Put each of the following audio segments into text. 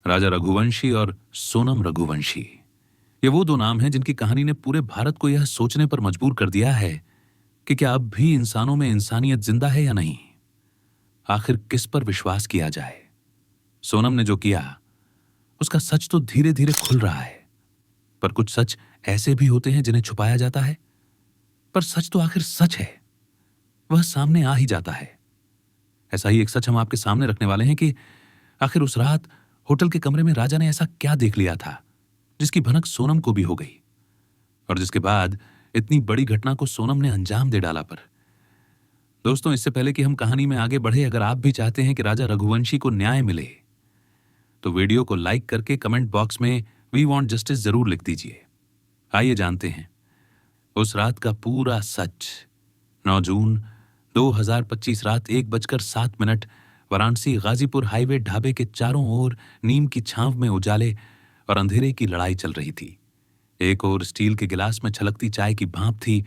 राजा रघुवंशी और सोनम रघुवंशी, ये वो दो नाम हैं जिनकी कहानी ने पूरे भारत को यह सोचने पर मजबूर कर दिया है कि क्या अब भी इंसानों में इंसानियत जिंदा है या नहीं। आखिर किस पर विश्वास किया जाए। सोनम ने जो किया उसका सच तो धीरे धीरे खुल रहा है, पर कुछ सच ऐसे भी होते हैं जिन्हें छुपाया जाता है। पर सच तो आखिर सच है, वह सामने आ ही जाता है। ऐसा ही एक सच हम आपके सामने रखने वाले हैं कि आखिर उस रात होटल के कमरे में राजा ने ऐसा क्या देख लिया था जिसकी भनक सोनम को भी हो गई, और जिसके बाद इतनी बड़ी घटना को सोनम ने अंजाम दे डाला। पर दोस्तों, इससे पहले कि हम कहानी में आगे बढ़े, अगर आप भी चाहते हैं कि राजा रघुवंशी को न्याय मिले तो वीडियो को लाइक करके कमेंट बॉक्स में वी वांट जस्टिस जरूर लिख दीजिए। आइए जानते हैं उस रात का पूरा सच। 9 जून 2025 रात 1:07 वाराणसी गाजीपुर हाईवे ढाबे के चारों ओर नीम की छांव में उजाले और अंधेरे की लड़ाई चल रही थी। एक ओर स्टील के गिलास में छलकती चाय की भाप थी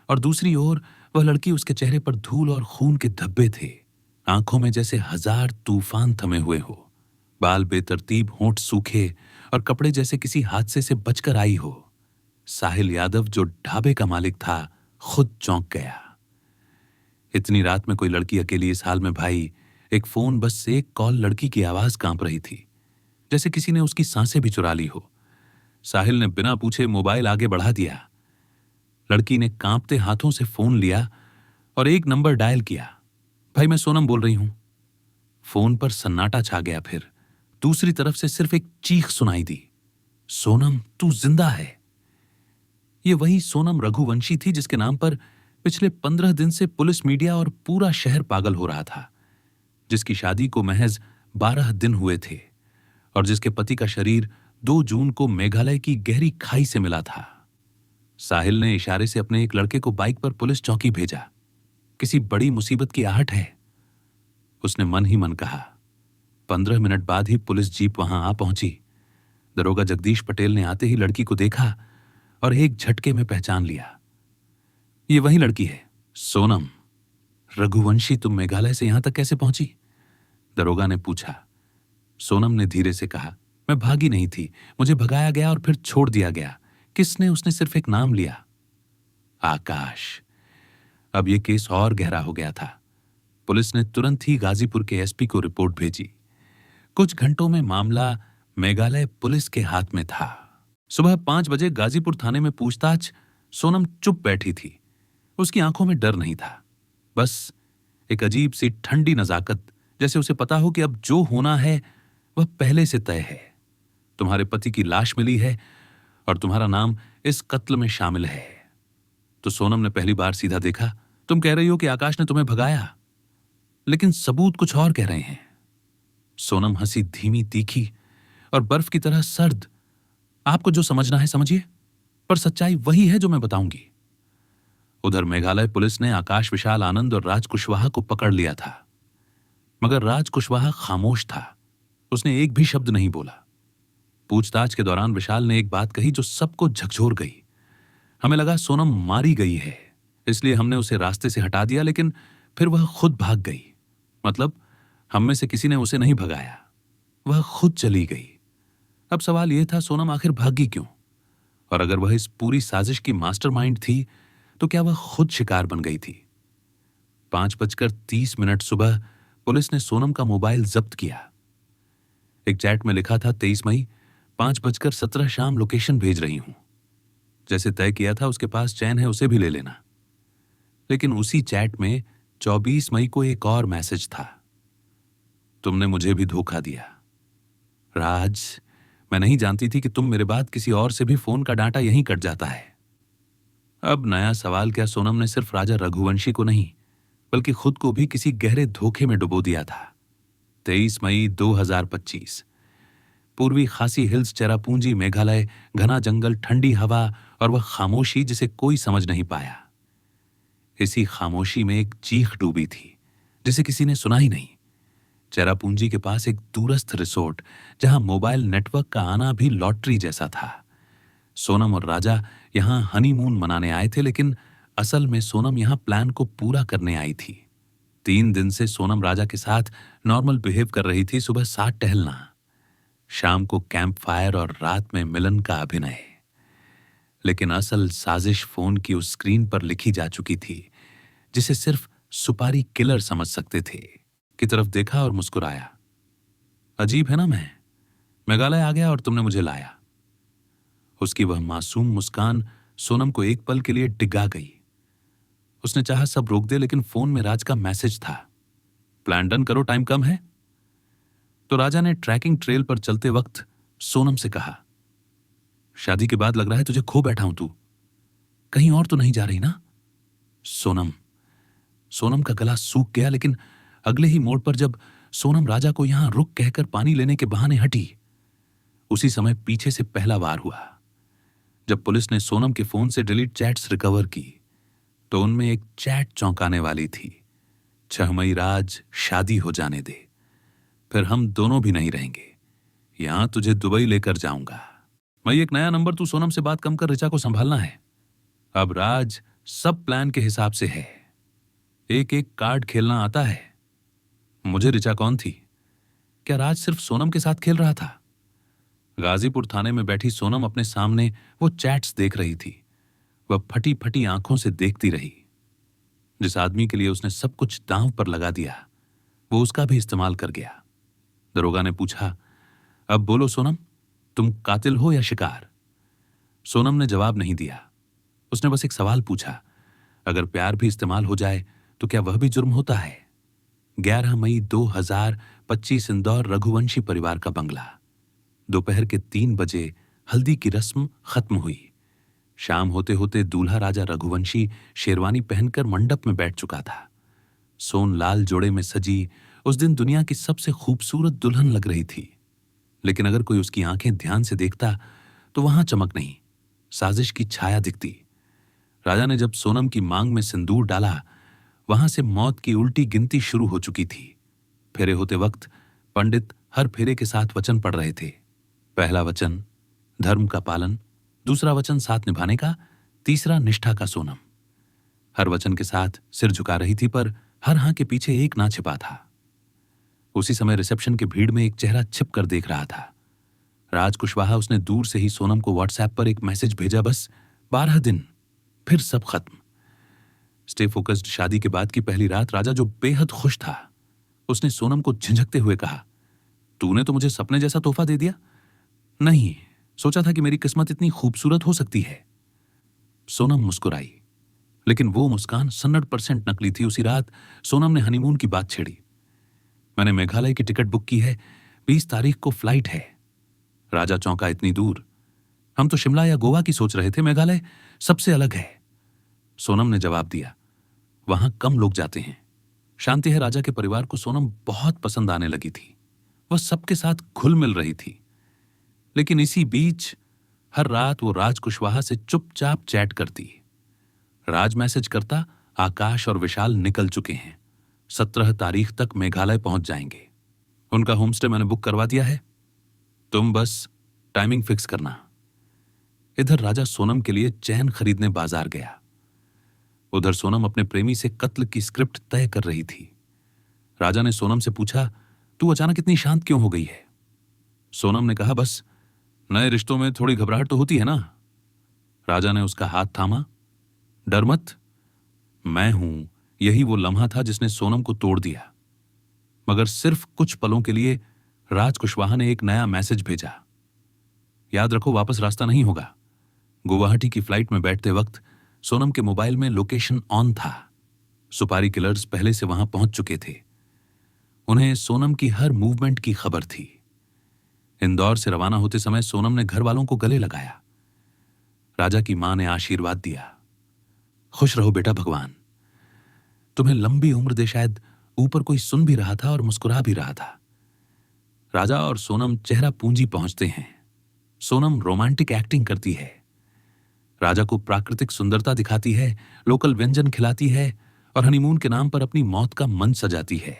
और दूसरी ओर वह लड़की, उसके चेहरे पर धूल और खून के धब्बे थे, आंखों में जैसे 1000 तूफान थमे हुए हो, बाल बेतरतीब, होंठ सूखे और कपड़े जैसे किसी हादसे से बचकर आई हो। साहिल यादव, जो ढाबे का मालिक था, खुद चौंक गया। इतनी रात में कोई लड़की अकेली इस हाल में भाई। एक फोन, बस एक कॉल, लड़की की आवाज कांप रही थी जैसे किसी ने उसकी सांसें भी चुरा ली हो। साहिल ने बिना पूछे मोबाइल आगे बढ़ा दिया। लड़की ने कांपते हाथों से फोन लिया और एक नंबर डायल किया। भाई, मैं सोनम बोल रही हूं। फोन पर सन्नाटा छा गया। फिर दूसरी तरफ से सिर्फ एक चीख सुनाई दी, सोनम तू जिंदा है। ये वही सोनम रघुवंशी थी जिसके नाम पर पिछले 15 दिन से पुलिस, मीडिया और पूरा शहर पागल हो रहा था, जिसकी शादी को महज 12 दिन हुए थे और जिसके पति का शरीर 2 जून को मेघालय की गहरी खाई से मिला था। साहिल ने इशारे से अपने एक लड़के को बाइक पर पुलिस चौकी भेजा। किसी बड़ी मुसीबत की आहट है, उसने मन ही मन कहा। 15 मिनट बाद ही पुलिस जीप वहां आ पहुंची। दरोगा जगदीश पटेल ने आते ही लड़की को देखा और एक झटके में पहचान लिया। ये वही लड़की है, सोनम रघुवंशी। तुम मेघालय से यहां तक कैसे पहुंची? दरोगा ने पूछा। सोनम ने धीरे से कहा, मैं भागी नहीं थी, मुझे भगाया गया और फिर छोड़ दिया गया। किसने? उसने सिर्फ एक नाम लिया, आकाश। अब यह केस और गहरा हो गया था। पुलिस ने तुरंत ही गाजीपुर के एसपी को रिपोर्ट भेजी। कुछ घंटों में मामला मेघालय पुलिस के हाथ में था। सुबह 5 बजे गाजीपुर थाने में पूछताछ। सोनम चुप बैठी थी। उसकी आंखों में डर नहीं था, बस एक अजीब सी ठंडी नजाकत, जैसे उसे पता हो कि अब जो होना है वह पहले से तय है। तुम्हारे पति की लाश मिली है और तुम्हारा नाम इस कत्ल में शामिल है। तो सोनम ने पहली बार सीधा देखा। तुम कह रही हो कि आकाश ने तुम्हें भगाया, लेकिन सबूत कुछ और कह रहे हैं। सोनम हंसी, धीमी, तीखी और बर्फ की तरह सर्द। आपको जो समझना है समझिए, पर सच्चाई वही है जो मैं बताऊंगी। उधर मेघालय पुलिस ने आकाश, विशाल आनंद और राज कुशवाहा को पकड़ लिया था, मगर राज कुशवाहा खामोश था। उसने एक भी शब्द नहीं बोला। पूछताछ के दौरान विशाल ने एक बात कही जो सबको झकझोर गई। हमें लगा सोनम मारी गई है, इसलिए हमने उसे रास्ते से हटा दिया, लेकिन फिर वह खुद भाग गई। मतलब हम में से किसी ने उसे नहीं भगाया, वह खुद चली गई। अब सवाल यह था, सोनम आखिर भागी क्यों? और अगर वह इस पूरी साजिश की मास्टरमाइंड थी तो क्या वह खुद शिकार बन गई थी? 5:30 सुबह पुलिस ने सोनम का मोबाइल जब्त किया। एक चैट में लिखा था, 23 मई 5:17 शाम लोकेशन भेज रही हूं। जैसे तय किया था उसके पास चैन है, उसे भी ले लेना। लेकिन उसी चैट में 24 मई को एक और मैसेज था, तुमने मुझे भी धोखा दिया राज। मैं नहीं जानती थी कि तुम मेरे बाद किसी और से भी फोन का डांटा यहीं कट जाता है। अब नया सवाल, क्या सोनम ने सिर्फ राजा रघुवंशी को नहीं बल्कि खुद को भी किसी गहरे धोखे में डुबो दिया था? 23 मई 2025, पूर्वी खासी हिल्स, चेरापूंजी, मेघालय। घना जंगल, ठंडी हवा और वह खामोशी जिसे कोई समझ नहीं पाया। इसी खामोशी में एक चीख डूबी थी जिसे किसी ने सुना ही नहीं। चेरापूंजी के पास एक दूरस्थ रिसोर्ट, जहां मोबाइल नेटवर्क का आना भी लॉटरी जैसा था। सोनम और राजा यहां हनीमून मनाने आए थे, लेकिन असल में सोनम यहां प्लान को पूरा करने आई थी। 3 दिन से सोनम राजा के साथ नॉर्मल बिहेव कर रही थी। सुबह 7 टहलना, शाम को कैंप फायर और रात में मिलन का अभिनय। लेकिन असल साजिश फोन की उस स्क्रीन पर लिखी जा चुकी थी जिसे सिर्फ सुपारी किलर समझ सकते थे। की तरफ देखा और मुस्कुराया। अजीब है ना, मैं मेघालय आ गया और तुमने मुझे लाया। उसकी वह मासूम मुस्कान सोनम को एक पल के लिए डिगा गई। उसने चाहा सब रोक दे, लेकिन फोन में राज का मैसेज था, प्लान डन करो, टाइम कम है। तो राजा ने ट्रैकिंग ट्रेल पर चलते वक्त सोनम से कहा, शादी के बाद लग रहा है तुझे खो बैठा हूं, तू कहीं और तो नहीं जा रही ना? सोनम का गला सूख गया, लेकिन अगले ही मोड़ पर जब सोनम राजा को यहां रुक कहकर पानी लेने के बहाने हटी, उसी समय पीछे से पहला वार हुआ। जब पुलिस ने सोनम के फोन से डिलीट चैट्स रिकवर की तो उनमें एक चैट चौंकाने वाली थी, 6 मई राज, शादी हो जाने दे, फिर हम दोनों भी नहीं रहेंगे, यहां तुझे दुबई लेकर जाऊंगा। मैं एक नया नंबर, तू सोनम से बात कम कर, ऋचा को संभालना है। अब राज सब प्लान के हिसाब से है, एक एक कार्ड खेलना आता है। मुझे ऋचा कौन थी? क्या राज सिर्फ सोनम के साथ खेल रहा था? गाजीपुर थाने में बैठी सोनम अपने सामने वो चैट्स देख रही थी। वह फटी फटी आंखों से देखती रही। जिस आदमी के लिए उसने सब कुछ दांव पर लगा दिया, वो उसका भी इस्तेमाल कर गया। दरोगा ने पूछा, अब बोलो सोनम, तुम कातिल हो या शिकार? सोनम ने जवाब नहीं दिया। उसने बस एक सवाल पूछा, अगर प्यार भी इस्तेमाल हो जाए तो क्या वह भी जुर्म होता है? 11 मई 2025 इंदौर रघुवंशी परिवार का बंगला। दोपहर के 3 बजे हल्दी की रस्म खत्म हुई। शाम होते होते दूल्हा राजा रघुवंशी शेरवानी पहनकर मंडप में बैठ चुका था। सोन लाल जोड़े में सजी उस दिन दुनिया की सबसे खूबसूरत दुल्हन लग रही थी। लेकिन अगर कोई उसकी आंखें ध्यान से देखता तो वहां चमक नहीं, साजिश की छाया दिखती। राजा ने जब सोनम की मांग में सिंदूर डाला, वहां से मौत की उल्टी गिनती शुरू हो चुकी थी। फेरे होते वक्त पंडित हर फेरे के साथ वचन पढ़ रहे थे। पहला वचन धर्म का पालन, दूसरा वचन साथ निभाने का, तीसरा निष्ठा का। सोनम हर वचन के साथ सिर झुका रही थी, पर हर हां के पीछे एक ना छिपा था। उसी समय रिसेप्शन की भीड़ में एक चेहरा छिप कर देख रहा था, राज कुशवाहा। उसने दूर से ही सोनम को व्हाट्सएप पर एक मैसेज भेजा, बस 12 दिन, फिर सब खत्म। स्टे फोकस्ड शादी के बाद की पहली रात राजा जो बेहद खुश था, उसने सोनम को झिझकते हुए कहा, तूने तो मुझे सपने जैसा तोहफा दे दिया। नहीं, सोचा था कि मेरी किस्मत इतनी खूबसूरत हो सकती है। सोनम मुस्कुराई, लेकिन वो मुस्कान 100% नकली थी। उसी रात सोनम ने हनीमून की बात छेड़ी। मैंने मेघालय की टिकट बुक की है, 20 तारीख को फ्लाइट है। राजा चौंका, इतनी दूर? हम तो शिमला या गोवा की सोच रहे थे, मेघालय सबसे अलग है। सोनम ने जवाब दिया, वहां कम लोग जाते हैं, शांति है। राजा के परिवार को सोनम बहुत पसंद आने लगी थी। वह सबके साथ घुल मिल रही थी। लेकिन इसी बीच हर रात वो राज कुशवाहा से चुपचाप चैट करती। राज मैसेज करता, आकाश और विशाल निकल चुके हैं, 17 तारीख तक मेघालय पहुंच जाएंगे। उनका होमस्टे मैंने बुक करवा दिया है, तुम बस टाइमिंग फिक्स करना। इधर राजा सोनम के लिए चैन खरीदने बाजार गया, उधर सोनम अपने प्रेमी से कत्ल की स्क्रिप्ट तय कर रही थी। राजा ने सोनम से पूछा, तू अचानक इतनी शांत क्यों हो गई है? सोनम ने कहा, बस नए रिश्तों में थोड़ी घबराहट तो होती है ना। राजा ने उसका हाथ थामा, डर मत, मैं हूं। यही वो लम्हा था जिसने सोनम को तोड़ दिया। मगर सिर्फ कुछ पलों के लिए राज कुशवाहा ने एक नया मैसेज भेजा, याद रखो वापस रास्ता नहीं होगा। गुवाहाटी की फ्लाइट में बैठते वक्त सोनम के मोबाइल में लोकेशन ऑन था। सुपारी किलर्स पहले से वहां पहुंच चुके थे। उन्हें सोनम की हर मूवमेंट की खबर थी। इंदौर से रवाना होते समय सोनम ने घर वालों को गले लगाया। राजा की मां ने आशीर्वाद दिया, खुश रहो बेटा, भगवान तुम्हें लंबी उम्र दे। शायद ऊपर कोई सुन भी रहा था और मुस्कुरा भी रहा था। राजा और सोनम चेहरा पूंजी पहुंचते हैं। सोनम रोमांटिक एक्टिंग करती है, राजा को प्राकृतिक सुंदरता दिखाती है, लोकल व्यंजन खिलाती है और हनीमून के नाम पर अपनी मौत का मंच सजाती है।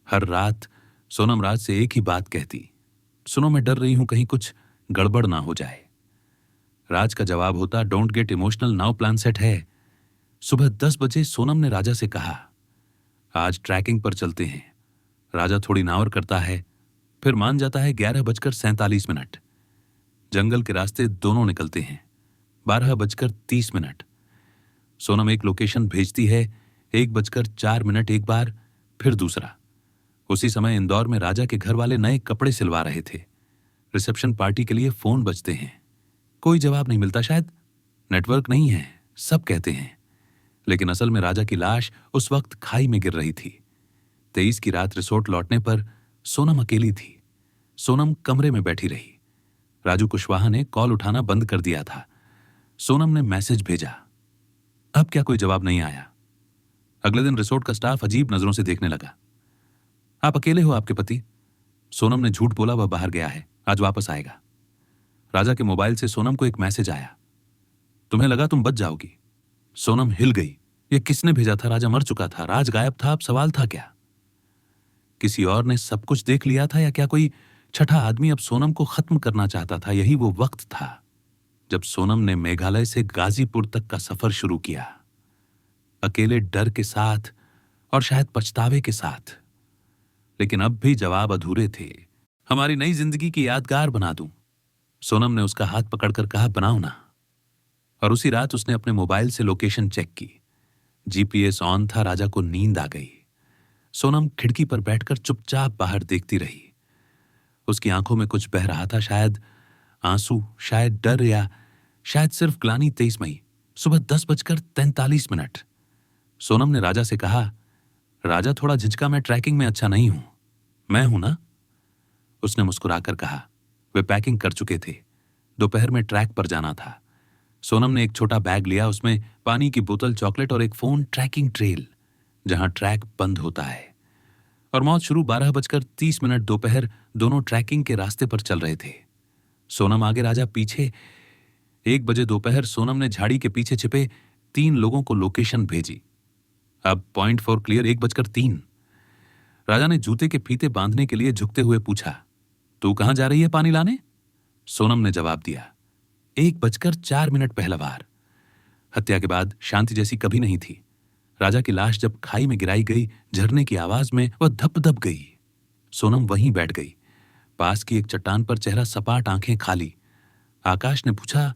हर रात सोनम राज से एक ही बात कहती, सुनो मैं डर रही हूं कहीं कुछ गड़बड़ ना हो जाए। राज का जवाब होता, don't get emotional, now plan set है। सुबह 10 बजे सोनम ने राजा से कहा, आज ट्रैकिंग पर चलते हैं। राजा थोड़ी नावर करता है, फिर मान जाता है 11:47। जंगल के रास्ते दोनों निकलते हैं 12:30। सोनम एक लोकेशन भेजती है 1:04 एक बार, फिर दूसरा। उसी समय इंदौर में राजा के घर वाले नए कपड़े सिलवा रहे थे। रिसेप्शन पार्टी के लिए फोन बजते हैं, कोई जवाब नहीं मिलता। शायद नेटवर्क नहीं है, सब कहते हैं। लेकिन असल में राजा की लाश उस वक्त खाई में गिर रही थी। 23 की रात रिसोर्ट लौटने पर सोनम अकेली थी। सोनम कमरे में बैठी रही। राजू कुशवाहा ने कॉल उठाना बंद कर दिया था। सोनम ने मैसेज भेजा, अब क्या कोई जवाब नहीं आया। अगले दिन रिसोर्ट का स्टाफ अजीब नजरों से देखने लगा। आप अकेले हो, आपके पति? सोनम ने झूठ बोला, वह बाहर गया है, आज वापस आएगा। राजा के मोबाइल से सोनम को एक मैसेज आया, तुम्हें लगा तुम बच जाओगी। सोनम हिल गई। यह किसने भेजा था? राजा मर चुका था, राज गायब था, अब सवाल था क्या? किसी और ने सब कुछ देख लिया था, या क्या कोई छठा आदमी अब सोनम को खत्म करना चाहता था? यही वो वक्त था जब सोनम ने मेघालय से गाजीपुर तक का सफर शुरू किया, अकेले, डर के साथ और शायद पछतावे के साथ। लेकिन अब भी जवाब अधूरे थे। हमारी नई जिंदगी की यादगार बना दूं, सोनम ने उसका हाथ पकड़कर कहा, बनाओ ना। और उसी रात उसने अपने मोबाइल से लोकेशन चेक की। जीपीएस ऑन था। राजा को नींद आ गई। सोनम खिड़की पर बैठकर चुपचाप बाहर देखती रही। उसकी आंखों में कुछ बह रहा था, शायद आंसू, शायद डर, या शायद सिर्फ ग्लानि। 23 मई सुबह 10:43। सोनम ने राजा से कहा, राजा थोड़ा झिझका, मैं ट्रैकिंग में अच्छा नहीं हूं। मैं हूं ना? उसने मुस्कुराकर कहा। वे पैकिंग कर चुके थे, दोपहर में ट्रैक पर जाना था। सोनम ने एक छोटा बैग लिया, उसमें पानी की बोतल, चॉकलेट और एक फोन। ट्रैकिंग ट्रेल, जहां ट्रैक बंद होता है और मौत शुरू। 12:30 दोपहर, दोनों ट्रैकिंग के रास्ते पर चल रहे थे। सोनम आगे, राजा पीछे। 1 बजे दोपहर सोनम ने झाड़ी के पीछे छिपे 3 लोगों को लोकेशन भेजी। अब पॉइंट 4 क्लियर। 1:03। राजा ने जूते के फीते बांधने के लिए झुकते हुए पूछा, तू कहां जा रही है पानी लाने? सोनम ने जवाब दिया, 1:04 पहलवार। हत्या के बाद शांति जैसी कभी नहीं थी। राजा की लाश जब खाई में गिराई गई, झरने की आवाज में वह धप धप गई। सोनम वहीं बैठ गई, पास की एक चट्टान पर, चेहरा सपाट, आंखें खाली। आकाश ने पूछा,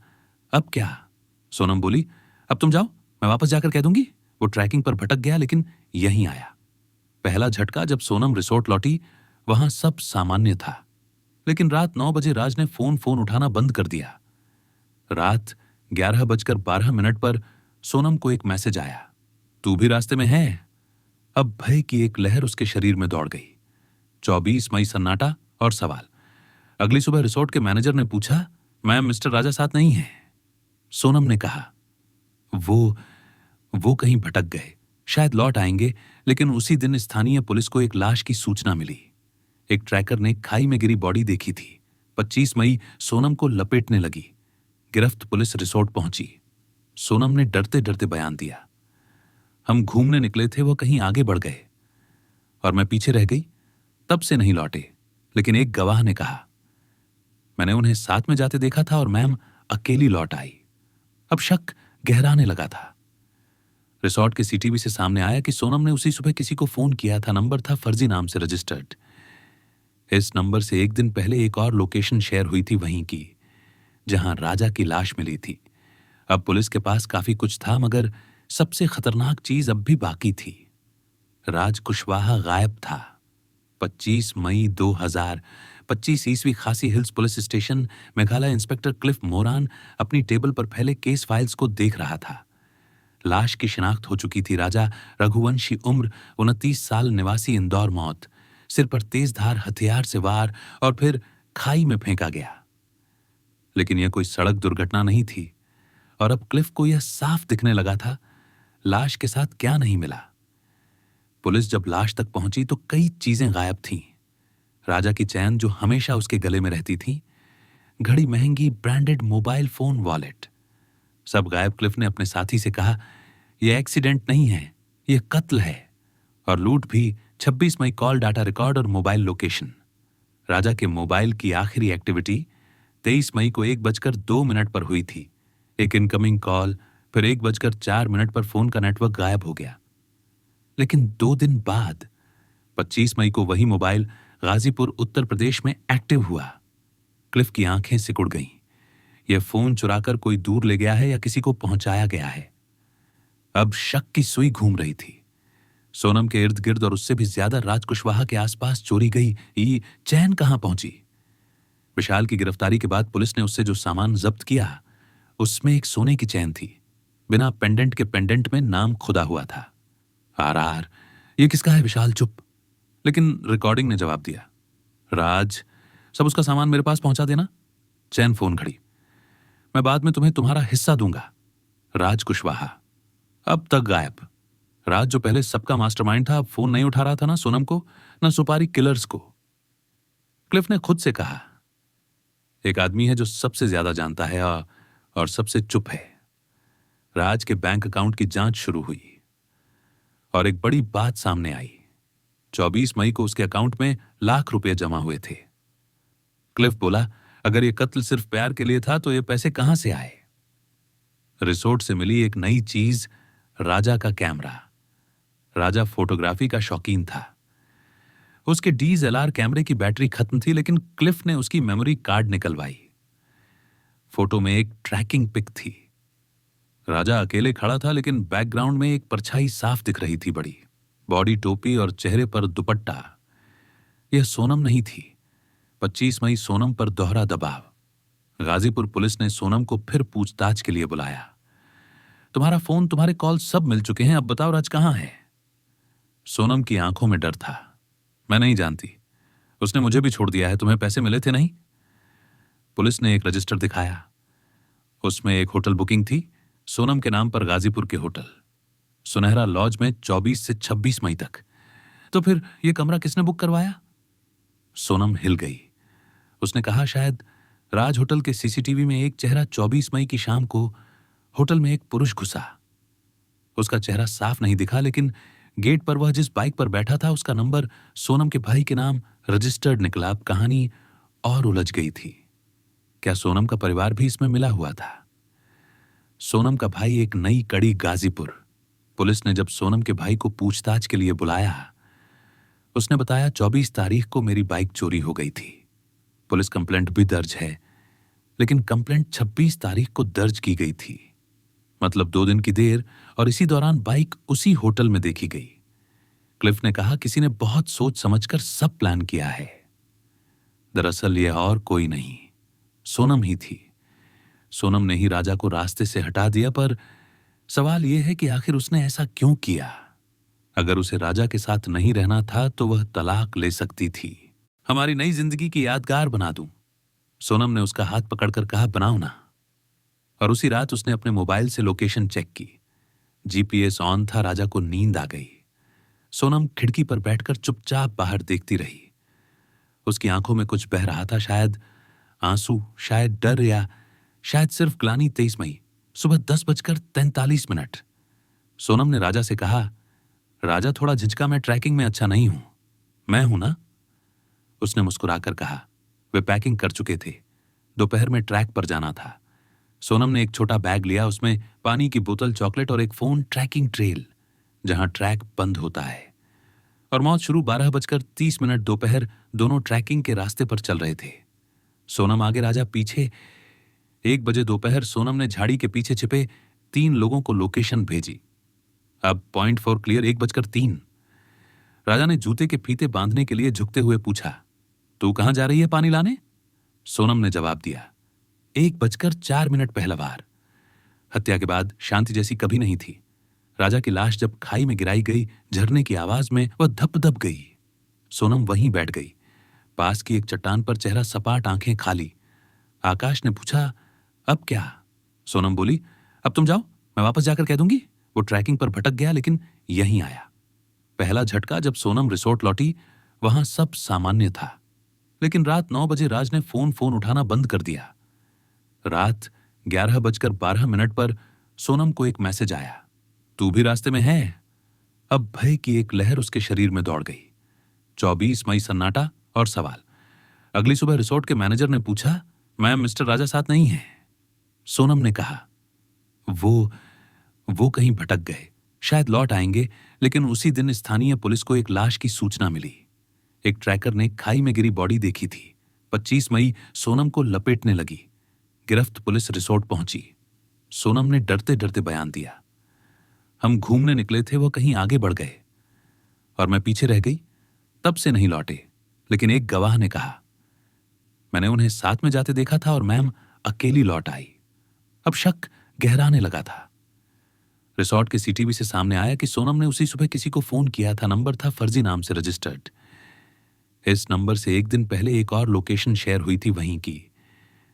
अब क्या? सोनम बोली, अब तुम जाओ, मैं वापस जाकर कह दूंगी। वो ट्रैकिंग पर भटक गया, लेकिन यहीं आया। पहला झटका, जब सोनम रिसोर्ट लौटी, वहां सब सामान्य था। लेकिन रात 9 बजे राज ने फोन उठाना बंद कर दिया। रात 11:12 पर सोनम को एक मैसेज आया, तू भी रास्ते में है? अब भय की एक लहर उसके शरीर में दौड़ गई। 24 मई सन्नाटा और सवाल। अगली सुबह रिसोर्ट के मैनेजर ने पूछा, मैम मिस्टर राजा साथ नहीं है? सोनम ने कहा, वो कहीं भटक गए, शायद लौट आएंगे। लेकिन उसी दिन स्थानीय पुलिस को एक लाश की सूचना मिली। एक ट्रैकर ने खाई में गिरी बॉडी देखी थी। 25 मई सोनम को लपेटने लगी। गिरफ्त पुलिस रिसोर्ट पहुंची। सोनम ने डरते डरते बयान दिया, हम घूमने निकले थे, वो कहीं आगे बढ़ गए और मैं पीछे रह गई, तब से नहीं लौटे। लेकिन एक गवाह ने कहा, मैंने उन्हें साथ में जाते देखा था और मैम अकेली लौट आई। अब शक गहराने लगा था। रिसोर्ट के सीटीवी से सामने आया कि सोनम ने उसी सुबह किसी को फोन किया था। नंबर था फर्जी नाम से रजिस्टर्ड। इस नंबर से एक दिन पहले एक और लोकेशन शेयर हुई थी, वहीं की जहां राजा की लाश मिली थी। अब पुलिस के पास काफी कुछ था, मगर सबसे खतरनाक चीज अब भी बाकी थी। राज कुशवाहा गायब था। 25 मई 2000, 25 ईस्वी, खासी hills police station, Meghalaya. Inspector Cliff Moran अपनी टेबल पर फैले केस फाइल्स को देख रहा था। लाश की शिनाख्त हो चुकी थी। राजा रघुवंशी, उम्र 29 साल, निवासी इंदौर। मौत सिर पर तेजधार हथियार से वार और फिर खाई में फेंका गया। लेकिन यह कोई सड़क दुर्घटना नहीं थी और अब क्लिफ को यह साफ दिखने लगा था, लाश के साथ क्या नहीं मिला। पुलिस जब लाश तक पहुंची तो कई चीजें गायब थीं। राजा की चैन जो हमेशा उसके गले में रहती थी, घड़ी, महंगी ब्रांडेड मोबाइल फोन, वॉलेट, सब गायब। क्लिफ ने अपने साथी से कहा, यह एक्सीडेंट नहीं है, यह कत्ल है। और लूट भी। 26 मई कॉल डाटा रिकॉर्ड और मोबाइल लोकेशन। राजा के मोबाइल की आखिरी एक्टिविटी 23 मई को 1:02 पर हुई थी। एक इनकमिंग कॉल, फिर 1:04 पर फोन का नेटवर्क गायब हो गया। लेकिन 2 दिन बाद 25 मई को वही मोबाइल गाजीपुर उत्तर प्रदेश में एक्टिव हुआ। क्लिफ की आंखें सिकुड़ गईं। यह फोन चुराकर कोई दूर ले गया है या किसी को पहुंचाया गया है। अब शक की सुई घूम रही थी। सोनम के इर्द गिर्द और उससे भी ज्यादा राज कुशवाहा के आसपास चोरी गई ये चैन कहां पहुंची। विशाल की गिरफ्तारी के बाद पुलिस ने उससे जो सामान जब्त किया उसमें एक सोने की चैन थी। बिना पेंडेंट के पेंडेंट में नाम खुदा हुआ था, RR। ये किसका है? विशाल चुप, लेकिन रिकॉर्डिंग ने जवाब दिया, राज, सब उसका सामान मेरे पास पहुंचा देना। चैन फोन खड़ी, मैं बाद में तुम्हें तुम्हारा हिस्सा दूंगा। राज कुशवाहा अब तक गायब। राज जो पहले सबका मास्टरमाइंड था, अब फोन नहीं उठा रहा था ना सोनम को, ना सुपारी किलर्स को। क्लिफ ने खुद से कहा, एक आदमी है जो सबसे ज्यादा जानता है और सबसे चुप है। राज के बैंक अकाउंट की जांच शुरू हुई और एक बड़ी बात सामने आई। 24 मई को उसके अकाउंट में लाख रुपए जमा हुए थे। क्लिफ बोला, अगर यह कत्ल सिर्फ प्यार के लिए था तो ये पैसे कहां से आए? रिसोर्ट से मिली एक नई चीज, राजा का कैमरा। राजा फोटोग्राफी का शौकीन था। उसके DSLR कैमरे की बैटरी खत्म थी, लेकिन क्लिफ ने उसकी मेमोरी कार्ड निकलवाई। फोटो में एक ट्रैकिंग पिक थी। राजा अकेले खड़ा था, लेकिन बैकग्राउंड में एक परछाई साफ दिख रही थी, बड़ी बॉडी टोपी और चेहरे पर दुपट्टा। यह सोनम नहीं थी। 25 मई सोनम पर दोहरा दबाव। गाजीपुर पुलिस ने सोनम को फिर पूछताछ के लिए बुलाया। तुम्हारा फोन, तुम्हारे कॉल सब मिल चुके हैं, अब बताओ राज कहां है? सोनम की आंखों में डर था। मैं नहीं जानती, उसने मुझे भी छोड़ दिया है। तुम्हें पैसे मिले थे नहीं? पुलिस ने एक रजिस्टर दिखाया। उसमें एक होटल बुकिंग थी, सोनम के नाम पर, गाजीपुर के होटल सुनहरा लॉज में 24 से 26 मई तक। तो फिर यह कमरा किसने बुक करवाया? सोनम हिल गई। उसने कहा, शायद राज होटल के CCTV में एक चेहरा 24 मई की शाम को होटल में एक पुरुष घुसा। उसका चेहरा साफ नहीं दिखा, लेकिन गेट पर वह जिस बाइक पर बैठा था उसका नंबर सोनम के भाई के नाम रजिस्टर्ड निकला। अब कहानी और उलझ गई थी। क्या सोनम का परिवार भी इसमें मिला हुआ था? सोनम का भाई एक नई कड़ी गाजीपुर। पुलिस ने जब सोनम के भाई को पूछताछ के लिए बुलाया, उसने बताया, 24 तारीख को मेरी बाइक चोरी हो गई थी। पुलिस कंप्लेंट भी दर्ज है, लेकिन कंप्लेंट 26 तारीख को दर्ज की गई थी, मतलब 2 दिन की देर, और इसी दौरान बाइक उसी होटल में देखी गई। क्लिफ ने कहा, किसी ने बहुत सोच समझकर सब प्लान किया है। दरअसल यह और कोई नहीं, सोनम ही थी। सोनम ने ही राजा को रास्ते से हटा दिया, पर सवाल यह है कि आखिर उसने ऐसा क्यों किया? अगर उसे राजा के साथ नहीं रहना था तो वह तलाक ले सकती थी। हमारी नई जिंदगी की यादगार बना दूं, सोनम ने उसका हाथ पकड़कर कहा, बनाओ ना। और उसी रात उसने अपने मोबाइल से लोकेशन चेक की। GPS ऑन था। राजा को नींद आ गई। सोनम खिड़की पर बैठकर चुपचाप बाहर देखती रही। उसकी आंखों में कुछ बह रहा था, शायद आंसू, शायद डर, या शायद सिर्फ ग्लानि। 23 मई सुबह 10:43। सोनम ने राजा से कहा, राजा थोड़ा झिझका, मैं ट्रैकिंग में अच्छा नहीं हूं। मैं हूं ना? उसने मुस्कुराकर कहा। वे पैकिंग कर चुके थे। दोपहर में ट्रैक पर जाना था। सोनम ने एक छोटा बैग लिया, उसमें पानी की बोतल, चॉकलेट और एक फोन। ट्रैकिंग ट्रेल, जहां ट्रैक बंद होता है, और मौत शुरू। 12:30 दोपहर, दोनों ट्रैकिंग के रास्ते पर चल रहे थे। सोनम आगे, राजा पीछे। 1 बजे दोपहर सोनम ने झाड़ी के पीछे छिपे 3 लोगों को लोकेशन भेजी। अब पॉइंट 4 क्लियर। 1:03। राजा ने जूते के फीते बांधने के लिए झुकते हुए पूछा, तू कहां जा रही है पानी लाने? सोनम ने जवाब दिया, 1:04 पहलवार। हत्या के बाद शांति जैसी कभी नहीं थी। राजा की लाश जब खाई में गिराई गई, झरने की आवाज में वह धप धप गई। सोनम वहीं बैठ गई, पास की एक चट्टान पर, चेहरा सपाट, आंखें खाली। आकाश ने पूछा, अब क्या? सोनम बोली, अब तुम जाओ, मैं वापस जाकर कह दूंगी। वो ट्रैकिंग पर भटक गया, लेकिन यहीं आया। पहला झटका, जब सोनम रिसोर्ट लौटी, वहां सब सामान्य था, लेकिन रात 9 बजे राज ने फोन उठाना बंद कर दिया। रात 11:12 पर सोनम को एक मैसेज आया, तू भी रास्ते में है? अब भय की एक लहर उसके शरीर में दौड़ गई। 24 मई सन्नाटा और सवाल। अगली सुबह रिसोर्ट के मैनेजर ने पूछा, मैम, मिस्टर राजा साथ नहीं है? सोनम ने कहा, वो कहीं भटक गए, शायद लौट आएंगे। लेकिन उसी दिन स्थानीय पुलिस को एक लाश की सूचना मिली। एक ट्रैकर ने खाई में गिरी बॉडी देखी थी। 25 मई सोनम को लपेटने लगी। गिरफ्त पुलिस रिसोर्ट पहुंची। सोनम ने डरते डरते बयान दिया, हम घूमने निकले थे, वो कहीं आगे बढ़ गए और मैं पीछे रह गई, तब से नहीं लौटे। लेकिन एक गवाह ने कहा, मैंने उन्हें साथ में जाते देखा था और मैम अकेली लौट आई। अब शक गहराने लगा था। रिसोर्ट के सीटीवी से सामने आया कि सोनम ने उसी सुबह किसी को फोन किया था। नंबर था फर्जी नाम से रजिस्टर्ड। इस नंबर से एक दिन पहले एक और लोकेशन शेयर हुई थी, वहीं की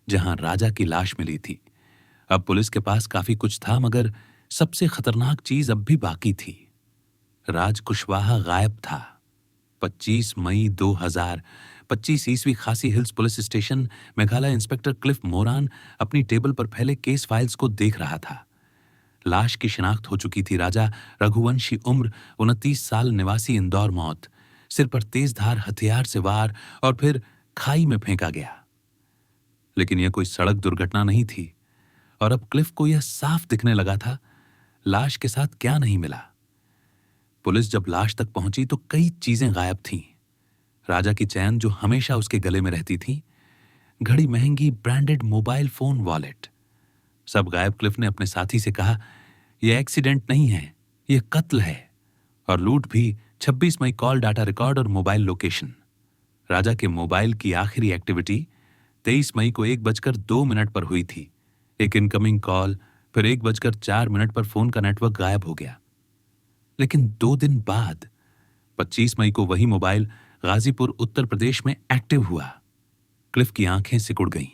जहां राजा की लाश मिली थी। अब पुलिस के पास काफी कुछ था, मगर सबसे खतरनाक चीज अब भी बाकी थी। राज कुशवाहा गायब था। 25 मई 2000, 25 ईस्वी खासी hills police station, Meghalaya. Inspector Cliff Moran अपनी टेबल पर फैले केस फाइल्स को देख रहा था। लाश की शिनाख्त हो चुकी थी। राजा रघुवंशी, उम्र 29 साल, निवासी इंदौर। मौत सिर पर तेजधार हथियार से वार और फिर खाई में फेंका गया। लेकिन यह कोई सड़क दुर्घटना नहीं थी और अब क्लिफ को यह साफ दिखने लगा था, लाश के साथ क्या नहीं मिला। पुलिस जब लाश तक पहुंची तो कई चीजें गायब थीं। राजा की चैन जो हमेशा उसके गले में रहती थी, घड़ी, महंगी ब्रांडेड मोबाइल फोन, वॉलेट, सब गायब। क्लिफ ने अपने साथी से कहा, यह एक्सीडेंट नहीं है, यह कत्ल है। और लूट भी। 26 मई कॉल डाटा रिकॉर्ड और मोबाइल लोकेशन। राजा के मोबाइल की आखिरी एक्टिविटी 23 मई को 1:02 पर हुई थी। एक इनकमिंग कॉल, फिर 1:04 पर फोन का नेटवर्क गायब हो गया। लेकिन 2 दिन बाद 25 मई को वही मोबाइल गाजीपुर, उत्तर प्रदेश में एक्टिव हुआ। क्लिफ की आंखें सिकुड़ गईं।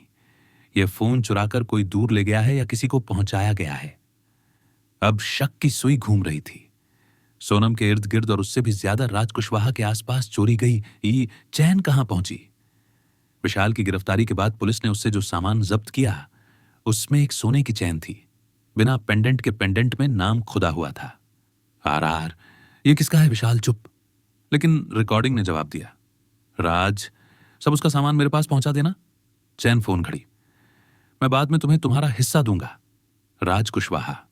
यह फोन चुराकर कोई दूर ले गया है या किसी को पहुंचाया गया है। अब शक की सुई घूम रही थी। सोनम के इर्द गिर्द और उससे भी ज्यादा राज कुशवाहा के आसपास चोरी गई ये चैन कहां पहुंची। विशाल की गिरफ्तारी के बाद पुलिस ने उससे जो सामान जब्त किया, उसमें एक सोने की चैन थी। बिना पेंडेंट के पेंडेंट में नाम खुदा हुआ था, RR। ये किसका है? विशाल चुप। लेकिन रिकॉर्डिंग ने जवाब दिया, राज, सब उसका सामान मेरे पास पहुंचा देना। चैन, फोन, घड़ी, मैं बाद में तुम्हें तुम्हारा हिस्सा दूंगा। राज कुशवाहा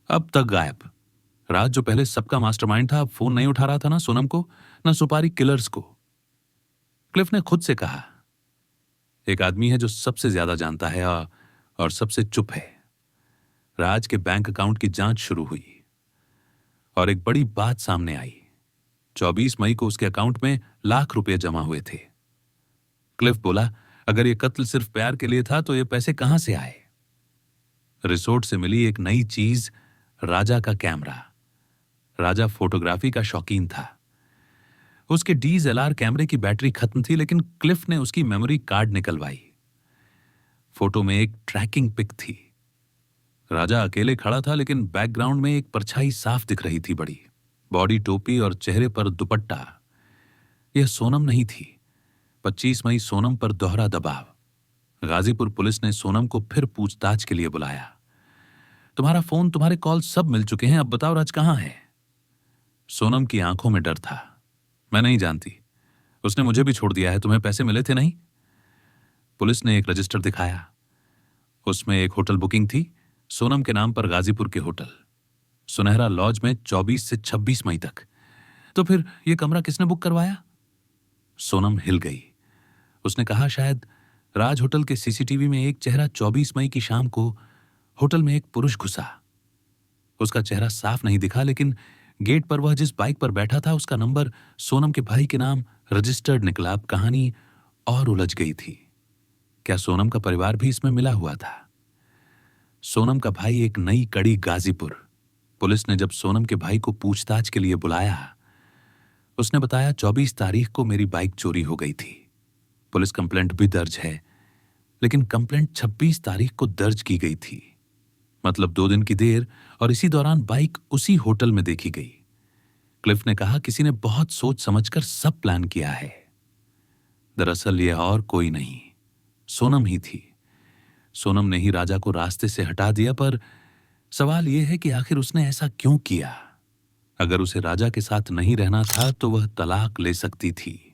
अब तक गायब। राज जो पहले सबका मास्टरमाइंड था, अब फोन नहीं उठा रहा था ना सोनम को, ना सुपारी किलर्स को। क्लिफ ने खुद से कहा, एक आदमी है जो सबसे ज्यादा जानता है और सबसे चुप है। राज के बैंक अकाउंट की जांच शुरू हुई और एक बड़ी बात सामने आई। 24 मई को उसके अकाउंट में लाख रुपए जमा हुए थे। क्लिफ बोला, अगर यह कत्ल सिर्फ प्यार के लिए था तो ये पैसे कहां से आए? रिसोर्ट से मिली एक नई चीज, राजा का कैमरा। राजा फोटोग्राफी का शौकीन था। उसके DSLR कैमरे की बैटरी खत्म थी, लेकिन क्लिफ ने उसकी मेमोरी कार्ड निकलवाई। फोटो में एक ट्रैकिंग पिक थी। राजा अकेले खड़ा था, लेकिन बैकग्राउंड में एक परछाई साफ दिख रही थी, बड़ी बॉडी, टोपी और चेहरे पर दुपट्टा। यह सोनम नहीं थी। 25 मई, सोनम पर दोहरा दबाव। गाजीपुर पुलिस ने सोनम को फिर पूछताछ के लिए बुलाया। तुम्हारा फोन, तुम्हारे कॉल सब मिल चुके हैं, अब बताओ राज कहां है? सोनम की आंखों में डर था। मैं नहीं जानती, उसने मुझे भी छोड़ दिया है। तुम्हें पैसे मिले थे नहीं? पुलिस ने एक रजिस्टर दिखाया। उसमें एक होटल बुकिंग थी, सोनम के नाम पर, गाजीपुर के होटल सुनहरा लॉज में 24 से 26 मई तक। तो फिर यह कमरा किसने बुक करवाया? सोनम हिल गई। उसने कहा, शायद राज होटल के CCTV में एक चेहरा 24 मई की शाम को होटल में एक पुरुष घुसा। उसका चेहरा साफ नहीं दिखा, लेकिन गेट पर वह जिस बाइक पर बैठा था, उसका नंबर सोनम के भाई के नाम रजिस्टर्ड निकला। अब कहानी और उलझ गई थी। क्या सोनम का परिवार भी इसमें मिला हुआ था? सोनम का भाई एक नई कड़ी, गाजीपुर। पुलिस ने जब सोनम के भाई को पूछताछ के लिए बुलाया, उसने बताया, 24 तारीख को मेरी बाइक चोरी हो गई थी। पुलिस कंप्लेंट भी दर्ज है, लेकिन कंप्लेंट 26 तारीख को दर्ज की गई थी, मतलब 2 दिन की देर, और इसी दौरान बाइक उसी होटल में देखी गई। क्लिफ ने कहा, किसी ने बहुत सोच समझकर सब प्लान किया है। दरअसल यह और कोई नहीं, सोनम ही थी। सोनम ने ही राजा को रास्ते से हटा दिया, पर सवाल यह है कि आखिर उसने ऐसा क्यों किया? अगर उसे राजा के साथ नहीं रहना था तो वह तलाक ले सकती थी।